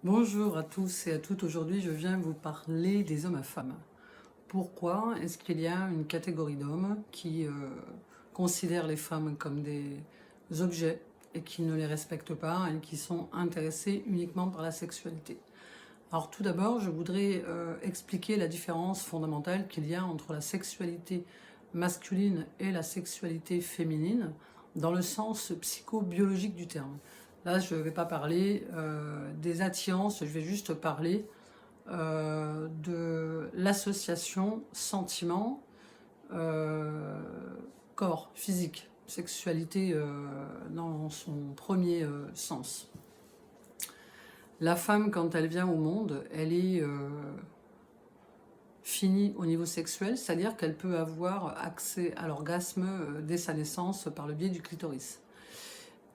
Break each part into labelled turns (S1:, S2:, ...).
S1: Bonjour à tous et à toutes. Aujourd'hui, je viens vous parler des hommes à femmes. Pourquoi est-ce qu'il y a une catégorie d'hommes qui considèrent les femmes comme des objets et qui ne les respectent pas et qui sont intéressés uniquement par la sexualité? Alors tout d'abord, je voudrais expliquer la différence fondamentale qu'il y a entre la sexualité masculine et la sexualité féminine dans le sens psychobiologique du terme. Là, je ne vais pas parler des attirances, je vais juste parler de l'association sentiment, corps, physique, sexualité dans son premier sens. La femme, quand elle vient au monde, elle est finie au niveau sexuel, c'est-à-dire qu'elle peut avoir accès à l'orgasme dès sa naissance par le biais du clitoris.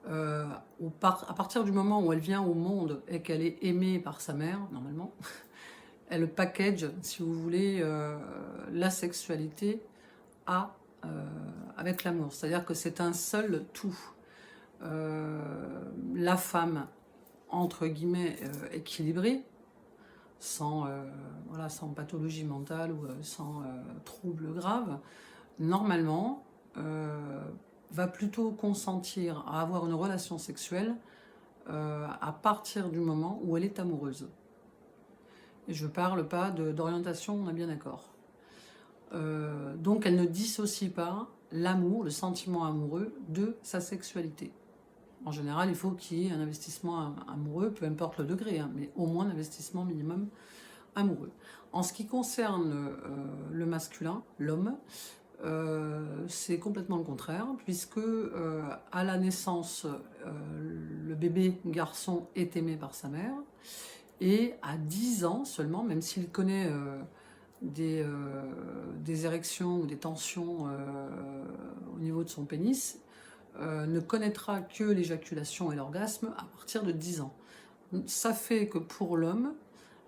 S1: À partir du moment où elle vient au monde et qu'elle est aimée par sa mère, normalement, elle package, si vous voulez, la sexualité à, avec l'amour. C'est-à-dire que c'est un seul tout. La femme, entre guillemets, équilibrée, sans, voilà, sans pathologie mentale ou sans trouble grave, normalement, va plutôt consentir à avoir une relation sexuelle à partir du moment où elle est amoureuse. Et je ne parle pas d'orientation, on est bien d'accord. Donc elle ne dissocie pas l'amour, le sentiment amoureux de sa sexualité. En général, il faut qu'il y ait un investissement amoureux, peu importe le degré, hein, mais au moins un investissement minimum amoureux. En ce qui concerne le masculin, l'homme, c'est complètement le contraire, puisque à la naissance, le bébé garçon est aimé par sa mère, et à 10 ans seulement, même s'il connaît des érections ou des tensions au niveau de son pénis, ne connaîtra que l'éjaculation et l'orgasme à partir de 10 ans. Ça fait que pour l'homme,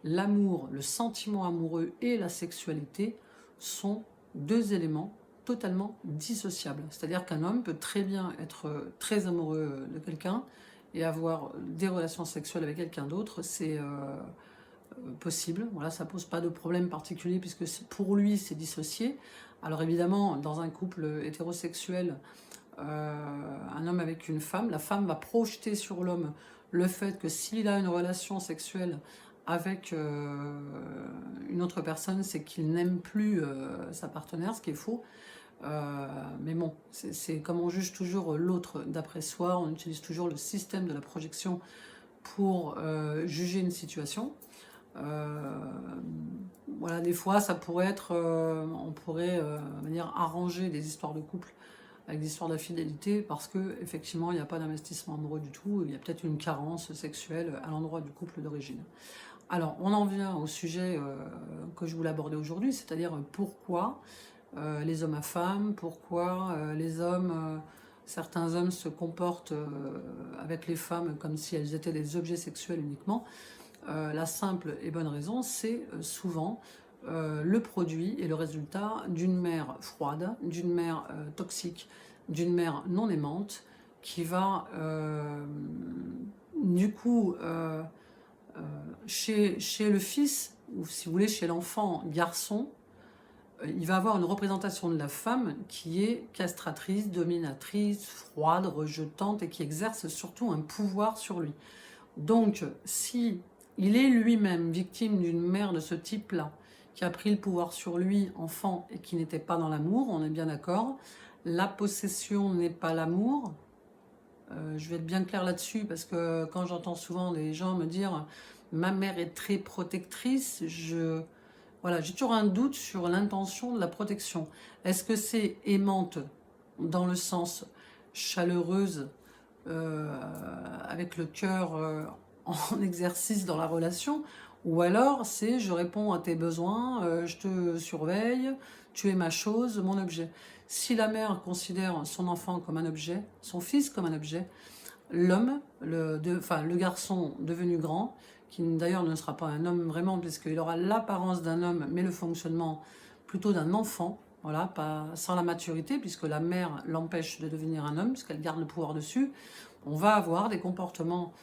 S1: l'amour, le sentiment amoureux et la sexualité sont deux éléments totalement dissociables. C'est-à-dire qu'un homme peut très bien être très amoureux de quelqu'un et avoir des relations sexuelles avec quelqu'un d'autre, c'est possible. Voilà, ça pose pas de problème particulier puisque pour lui c'est dissocié. Alors évidemment, dans un couple hétérosexuel, un homme avec une femme, la femme va projeter sur l'homme le fait que s'il a une relation sexuelle avec une autre personne, c'est qu'il n'aime plus sa partenaire, ce qui est faux. Mais bon, c'est comme on juge toujours l'autre d'après soi, on utilise toujours le système de la projection pour juger une situation. Voilà, des fois, ça pourrait être, on pourrait venir arranger des histoires de couple avec des histoires d'infidélité parce que effectivement, il n'y a pas d'investissement amoureux du tout, il y a peut-être une carence sexuelle à l'endroit du couple d'origine. Alors, on en vient au sujet que je voulais aborder aujourd'hui, c'est-à-dire pourquoi les hommes à femmes, pourquoi les hommes, certains hommes se comportent avec les femmes comme si elles étaient des objets sexuels uniquement. La simple et bonne raison, c'est souvent le produit et le résultat d'une mère froide, d'une mère toxique, d'une mère non aimante, qui va du coup chez le fils, ou si vous voulez chez l'enfant garçon, il va avoir une représentation de la femme qui est castratrice, dominatrice, froide, rejetante et qui exerce surtout un pouvoir sur lui. Donc, si il est lui-même victime d'une mère de ce type-là, qui a pris le pouvoir sur lui, enfant, et qui n'était pas dans l'amour, on est bien d'accord, la possession n'est pas l'amour. Je vais être bien clair là-dessus, parce que quand j'entends souvent des gens me dire « ma mère est très protectrice », voilà, j'ai toujours un doute sur l'intention de la protection. Est-ce que c'est aimante dans le sens chaleureuse, avec le cœur en exercice dans la relation, ou alors c'est je réponds à tes besoins, je te surveille, tu es ma chose, mon objet. Si la mère considère son enfant comme un objet, son fils comme un objet, l'homme, le garçon devenu grand, qui d'ailleurs ne sera pas un homme vraiment, puisqu'il aura l'apparence d'un homme, mais le fonctionnement plutôt d'un enfant, voilà, pas sans la maturité, puisque la mère l'empêche de devenir un homme, puisqu'elle garde le pouvoir dessus, on va avoir des comportements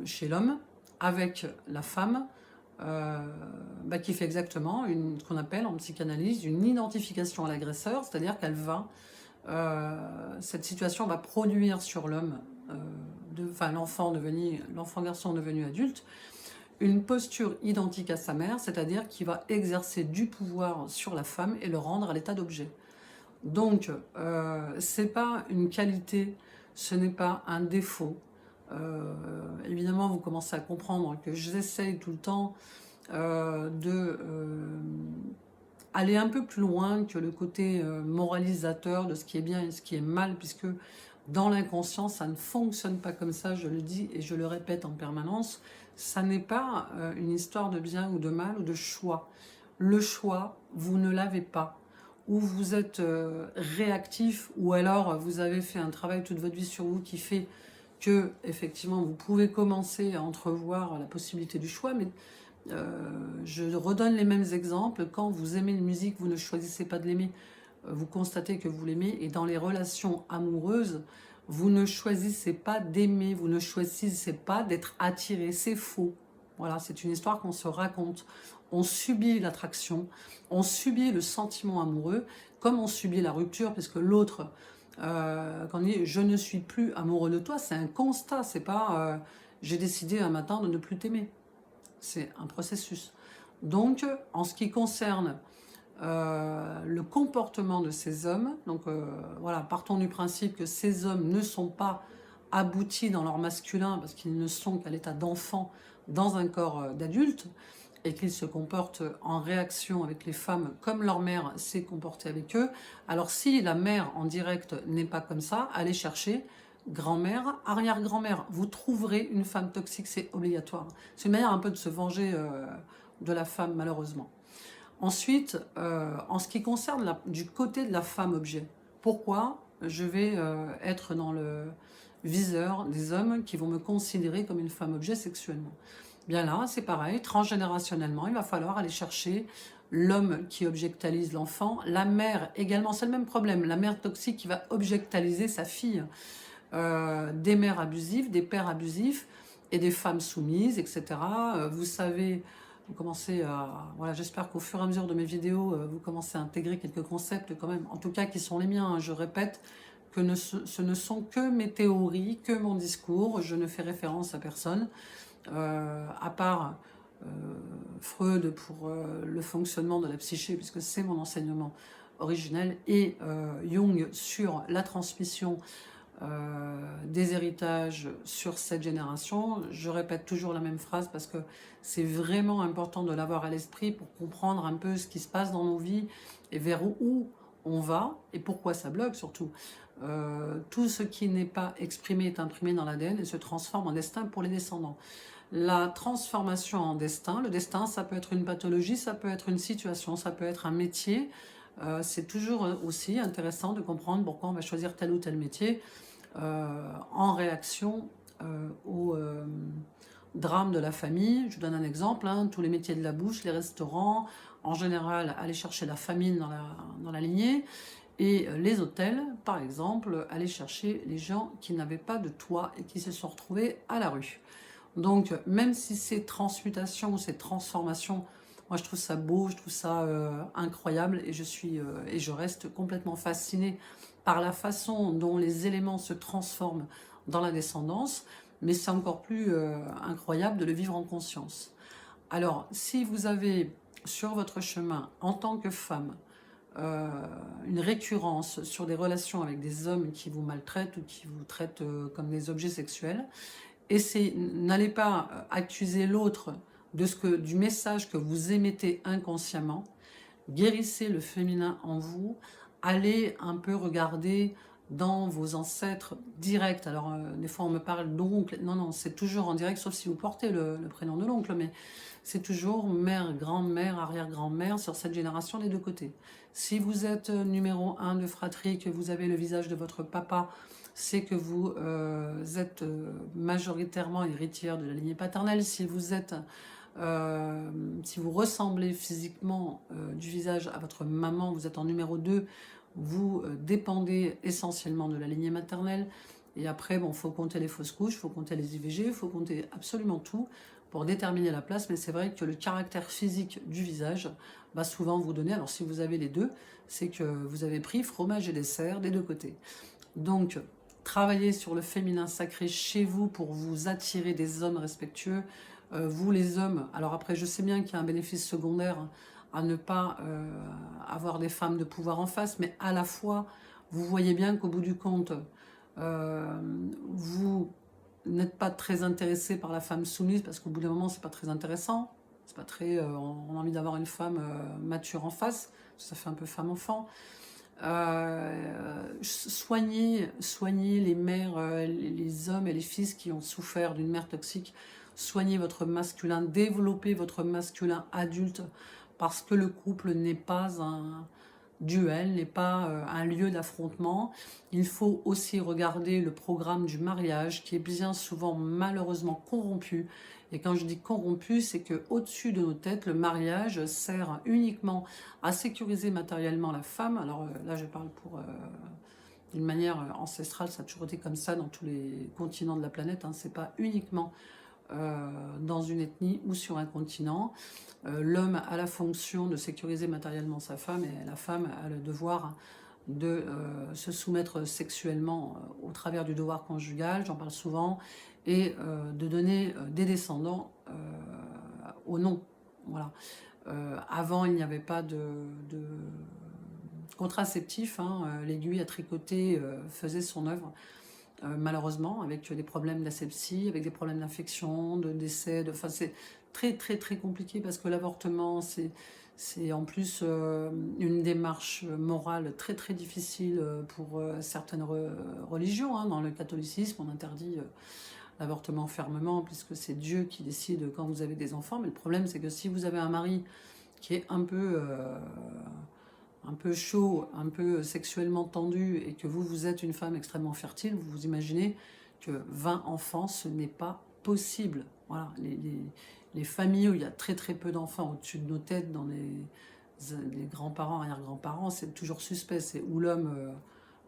S1: chez l'homme avec la femme qui fait exactement ce qu'on appelle en psychanalyse une identification à l'agresseur, c'est-à-dire qu'elle va, cette situation va produire sur l'homme, l'enfant garçon devenu adulte, une posture identique à sa mère, c'est-à-dire qu'il va exercer du pouvoir sur la femme et le rendre à l'état d'objet. Donc, c'est pas une qualité, ce n'est pas un défaut. Évidemment, vous commencez à comprendre que j'essaye tout le temps aller un peu plus loin que le côté moralisateur de ce qui est bien et ce qui est mal, puisque dans l'inconscient, ça ne fonctionne pas comme ça, je le dis et je le répète en permanence. Ça n'est pas une histoire de bien ou de mal ou de choix. Le choix, vous ne l'avez pas. Ou vous êtes réactif, ou alors vous avez fait un travail toute votre vie sur vous qui fait que, effectivement, vous pouvez commencer à entrevoir la possibilité du choix, mais je redonne les mêmes exemples. Quand vous aimez une musique, vous ne choisissez pas de l'aimer, vous constatez que vous l'aimez, et dans les relations amoureuses, vous ne choisissez pas d'aimer, vous ne choisissez pas d'être attiré, c'est faux. Voilà, c'est une histoire qu'on se raconte. On subit l'attraction, on subit le sentiment amoureux, comme on subit la rupture, parce que l'autre, quand on dit « je ne suis plus amoureux de toi », c'est un constat, c'est pas « j'ai décidé un matin de ne plus t'aimer ». C'est un processus. Donc, en ce qui concerne le comportement de ces hommes, donc voilà, partons du principe que ces hommes ne sont pas aboutis dans leur masculin parce qu'ils ne sont qu'à l'état d'enfant dans un corps d'adulte et qu'ils se comportent en réaction avec les femmes comme leur mère s'est comportée avec eux. Alors si la mère en direct n'est pas comme ça, allez chercher grand-mère, arrière-grand-mère. Vous trouverez une femme toxique, c'est obligatoire. C'est une manière un peu de se venger de la femme, malheureusement. Ensuite, en ce qui concerne du côté de la femme objet, pourquoi je vais être dans le viseur des hommes qui vont me considérer comme une femme objet sexuellement? Bien là, c'est pareil, transgénérationnellement, il va falloir aller chercher l'homme qui objectalise l'enfant, la mère également, c'est le même problème, la mère toxique qui va objectaliser sa fille, des mères abusives, des pères abusifs et des femmes soumises, etc. Vous savez, vous commencez à... Voilà, j'espère qu'au fur et à mesure de mes vidéos, vous commencez à intégrer quelques concepts quand même, en tout cas qui sont les miens, hein, je répète, que ce ne sont que mes théories, que mon discours, je ne fais référence à personne, à part Freud pour le fonctionnement de la psyché, puisque c'est mon enseignement originel, et Jung sur la transmission des héritages sur cette génération. Je répète toujours la même phrase parce que c'est vraiment important de l'avoir à l'esprit pour comprendre un peu ce qui se passe dans nos vies et vers où on va et pourquoi ça bloque surtout. Tout ce qui n'est pas exprimé est imprimé dans l'ADN et se transforme en destin pour les descendants. La transformation en destin, le destin, ça peut être une pathologie, ça peut être une situation, ça peut être un métier. C'est toujours aussi intéressant de comprendre pourquoi on va choisir tel ou tel métier en réaction au drame de la famille. Je vous donne un exemple, hein, tous les métiers de la bouche, les restaurants, en général, aller chercher la famine dans la lignée. Et les hôtels, par exemple, aller chercher les gens qui n'avaient pas de toit et qui se sont retrouvés à la rue. Donc, même si ces transmutations, ces transformations, moi je trouve ça beau, je trouve ça incroyable et je reste complètement fascinée par la façon dont les éléments se transforment dans la descendance, mais c'est encore plus incroyable de le vivre en conscience. Alors, si vous avez sur votre chemin, en tant que femme, une récurrence sur des relations avec des hommes qui vous maltraitent ou qui vous traitent comme des objets sexuels, n'allez pas accuser l'autre du message que vous émettez inconsciemment. Guérissez le féminin en vous. Allez un peu regarder dans vos ancêtres directs. Alors, des fois, on me parle d'oncle. Non, non, c'est toujours en direct, sauf si vous portez le prénom de l'oncle. Mais c'est toujours mère, grand-mère, arrière-grand-mère sur cette génération des deux côtés. Si vous êtes numéro 1 de fratrie, que vous avez le visage de votre papa, c'est que vous êtes majoritairement héritière de la lignée paternelle. Si vous êtes... si vous ressemblez physiquement du visage à votre maman, vous êtes en numéro 2, vous dépendez essentiellement de la lignée maternelle. Et après, bon, il faut compter les fausses couches, il faut compter les IVG, il faut compter absolument tout pour déterminer la place. Mais c'est vrai que le caractère physique du visage va souvent vous donner, alors si vous avez les deux, c'est que vous avez pris fromage et dessert des deux côtés. Donc, travaillez sur le féminin sacré chez vous pour vous attirer des hommes respectueux. Vous les hommes, alors après je sais bien qu'il y a un bénéfice secondaire à ne pas avoir des femmes de pouvoir en face, mais à la fois, vous voyez bien qu'au bout du compte, euh, vous n'êtes pas très intéressé par la femme soumise, parce qu'au bout d'un moment, c'est pas très intéressant. C'est pas très, on a envie d'avoir une femme mature en face, ça fait un peu femme-enfant. Soignez les mères, les hommes et les fils qui ont souffert d'une mère toxique. Soignez votre masculin, développez votre masculin adulte, parce que le couple n'est pas un duel, n'est pas un lieu d'affrontement. Il faut aussi regarder le programme du mariage qui est bien souvent malheureusement corrompu. Et quand je dis corrompu, c'est que au-dessus de nos têtes, le mariage sert uniquement à sécuriser matériellement la femme. Alors là, je parle pour d'une manière ancestrale, ça a toujours été comme ça dans tous les continents de la planète. Hein. C'est pas uniquement dans une ethnie ou sur un continent. L'homme a la fonction de sécuriser matériellement sa femme et la femme a le devoir de se soumettre sexuellement au travers du devoir conjugal, j'en parle souvent, et de donner des descendants au nom. Voilà. Avant, il n'y avait pas de contraceptif, hein, l'aiguille à tricoter faisait son œuvre. Malheureusement, avec des problèmes d'asepsie, avec des problèmes d'infection, de décès, enfin, c'est très très très compliqué parce que l'avortement, c'est en plus une démarche morale très très difficile pour certaines religions. Hein. Dans le catholicisme, on interdit l'avortement fermement puisque c'est Dieu qui décide quand vous avez des enfants. Mais le problème, c'est que si vous avez un mari qui est un peu chaud, un peu sexuellement tendu, et que vous êtes une femme extrêmement fertile, vous vous imaginez que 20 enfants, ce n'est pas possible. Voilà, les familles où il y a très très peu d'enfants au-dessus de nos têtes, dans les grands-parents, arrière-grands-parents, c'est toujours suspect, c'est où l'homme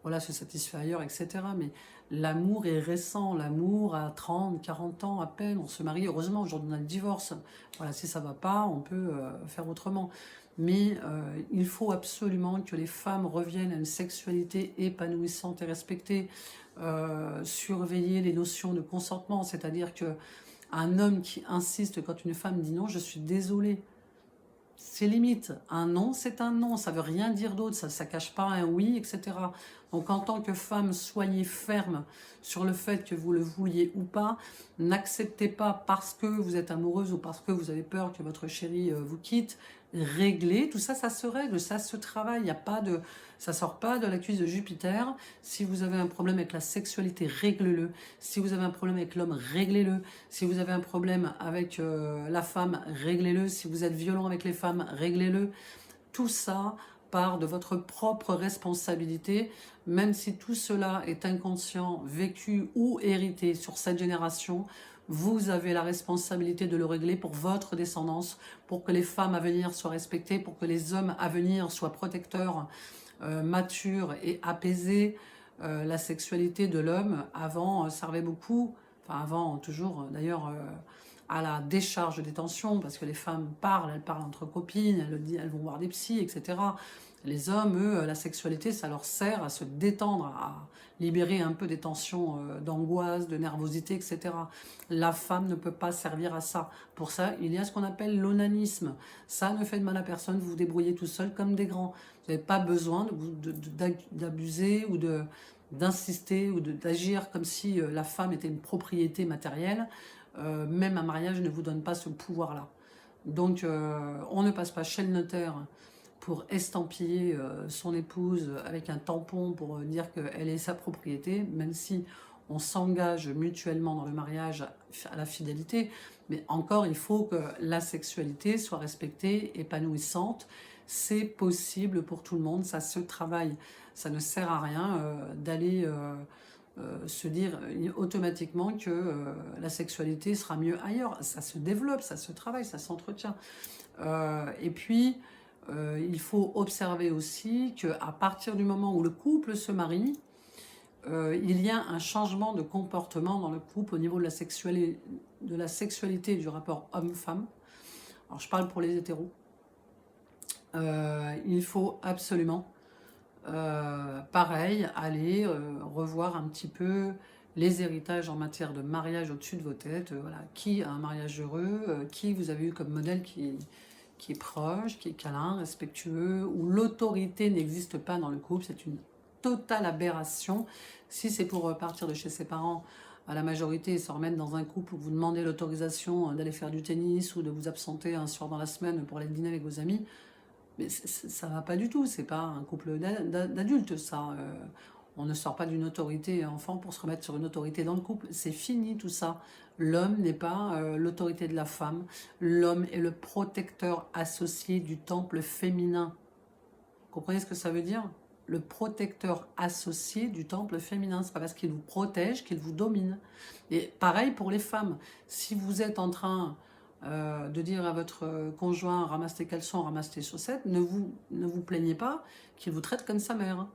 S1: voilà, se satisfait ailleurs, etc. Mais l'amour est récent, l'amour à 30, 40 ans à peine, on se marie, heureusement aujourd'hui on a le divorce, voilà, si ça va pas, on peut faire autrement. Mais il faut absolument que les femmes reviennent à une sexualité épanouissante et respectée, surveiller les notions de consentement, c'est-à-dire que un homme qui insiste quand une femme dit non, je suis désolée. C'est limite. Un non, c'est un non. Ça veut rien dire d'autre. Ça cache pas un oui, etc. Donc, en tant que femme, soyez ferme sur le fait que vous le vouliez ou pas. N'acceptez pas parce que vous êtes amoureuse ou parce que vous avez peur que votre chéri vous quitte. Réglez. Tout ça, ça se règle. Ça se travaille. Il y a pas de, ça sort pas de la cuisse de Jupiter. Si vous avez un problème avec la sexualité, règle-le. Si vous avez un problème avec l'homme, réglez-le. Si vous avez un problème avec la femme, réglez-le. Si vous êtes violent avec les femmes, réglez-le. Tout ça part de votre propre responsabilité, même si tout cela est inconscient, vécu ou hérité sur cette génération. Vous avez la responsabilité de le régler pour votre descendance, pour que les femmes à venir soient respectées, pour que les hommes à venir soient protecteurs, matures et apaisés. La sexualité de l'homme, avant, servait beaucoup, enfin avant, toujours d'ailleurs, à la décharge des tensions, parce que les femmes parlent, elles parlent entre copines, elles vont voir des psys, etc. Les hommes, eux, la sexualité, ça leur sert à se détendre, à libérer un peu des tensions d'angoisse, de nervosité, etc. La femme ne peut pas servir à ça. Pour ça, il y a ce qu'on appelle l'onanisme. Ça ne fait de mal à personne, vous vous débrouillez tout seul comme des grands. Vous n'avez pas besoin d'abuser ou d'insister ou d'agir comme si la femme était une propriété matérielle. Même un mariage ne vous donne pas ce pouvoir-là. Donc, on ne passe pas chez le notaire pour estampiller son épouse avec un tampon pour dire qu'elle est sa propriété, même si on s'engage mutuellement dans le mariage à la fidélité. Mais encore, il faut que la sexualité soit respectée, épanouissante. C'est possible pour tout le monde, ça se travaille. Ça ne sert à rien d'aller se dire automatiquement que la sexualité sera mieux ailleurs. Ça se développe, ça se travaille, ça s'entretient. Et puis, il faut observer aussi qu'à partir du moment où le couple se marie, il y a un changement de comportement dans le couple au niveau de la sexualité du rapport homme-femme. Alors je parle pour les hétéros. Il faut absolument, pareil, aller revoir un petit peu les héritages en matière de mariage au-dessus de vos têtes. Voilà. Qui a un mariage heureux, qui vous avez eu comme modèle qui est proche, qui est câlin, respectueux, où l'autorité n'existe pas dans le couple. C'est une totale aberration. Si c'est pour partir de chez ses parents à la majorité et se remettre dans un couple où vous demandez l'autorisation d'aller faire du tennis ou de vous absenter un soir dans la semaine pour aller dîner avec vos amis, mais ça va pas du tout. C'est pas un couple d'adultes, ça. On ne sort pas d'une autorité enfant pour se remettre sur une autorité dans le couple. C'est fini tout ça. L'homme n'est pas l'autorité de la femme. L'homme est le protecteur associé du temple féminin. Vous comprenez ce que ça veut dire? Le protecteur associé du temple féminin. C'est pas parce qu'il vous protège qu'il vous domine. Et pareil pour les femmes. Si vous êtes en train de dire à votre conjoint ramasse tes caleçons, ramasse tes chaussettes, ne vous plaignez pas qu'il vous traite comme sa mère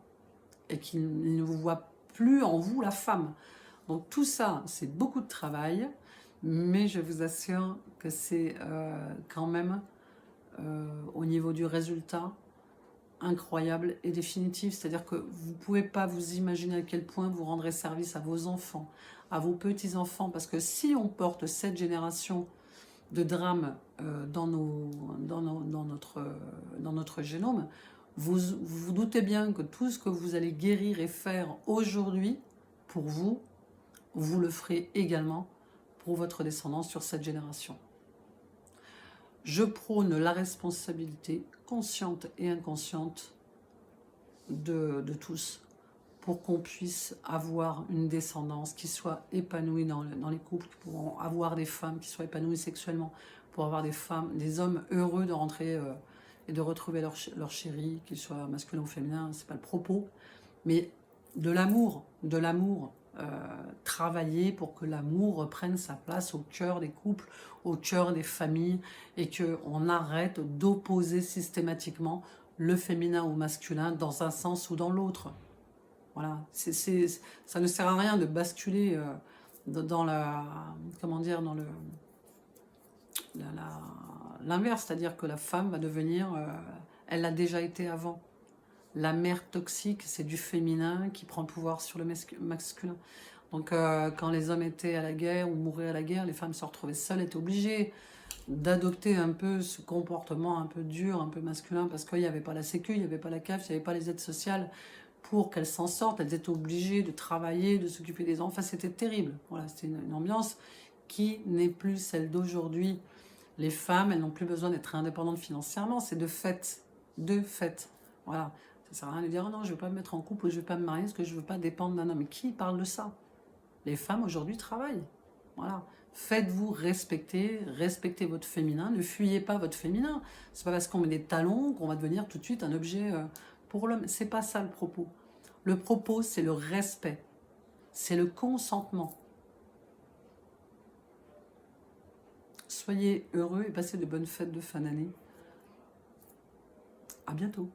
S1: et qu'il ne vous voit plus en vous la femme. Donc tout ça, c'est beaucoup de travail, mais je vous assure que c'est quand même au niveau du résultat incroyable et définitif. C'est-à-dire que vous ne pouvez pas vous imaginer à quel point vous rendrez service à vos enfants, à vos petits-enfants, parce que si on porte cette génération de drames dans notre génome, vous doutez bien que tout ce que vous allez guérir et faire aujourd'hui, pour vous, vous le ferez également pour votre descendance sur cette génération. Je prône la responsabilité consciente et inconsciente de tous pour qu'on puisse avoir une descendance qui soit épanouie dans les couples, pour avoir des femmes qui soient épanouies sexuellement, pour avoir des hommes heureux de rentrer et de retrouver leur chéri, qu'il soit masculin ou féminin, c'est pas le propos, mais de l'amour, travailler pour que l'amour reprenne sa place au cœur des couples, au cœur des familles, et qu'on arrête d'opposer systématiquement le féminin au masculin dans un sens ou dans l'autre. Voilà, ça ne sert à rien de basculer dans l'inverse, c'est-à-dire que la femme va devenir, elle l'a déjà été avant. La mère toxique, c'est du féminin qui prend le pouvoir sur le masculin. Donc quand les hommes étaient à la guerre ou mouraient à la guerre, les femmes se retrouvaient seules, étaient obligées d'adopter un peu ce comportement un peu dur, un peu masculin, parce qu'il n'y avait pas la sécu, il n'y avait pas la CAF, il n'y avait pas les aides sociales pour qu'elles s'en sortent. Elles étaient obligées de travailler, de s'occuper des enfants. Enfin, c'était terrible. Voilà, c'était une ambiance qui n'est plus celle d'aujourd'hui. Les femmes, elles n'ont plus besoin d'être indépendantes financièrement. C'est de fait. De fait. Voilà. Ça sert à rien de dire, oh non, je ne veux pas me mettre en couple ou je ne veux pas me marier parce que je ne veux pas dépendre d'un homme. Mais qui parle de ça? Les femmes aujourd'hui travaillent. Voilà. Faites-vous respecter, respectez votre féminin, ne fuyez pas votre féminin. C'est pas parce qu'on met des talons qu'on va devenir tout de suite un objet pour l'homme. C'est pas ça le propos. Le propos, c'est le respect. C'est le consentement. Soyez heureux et passez de bonnes fêtes de fin d'année. À bientôt.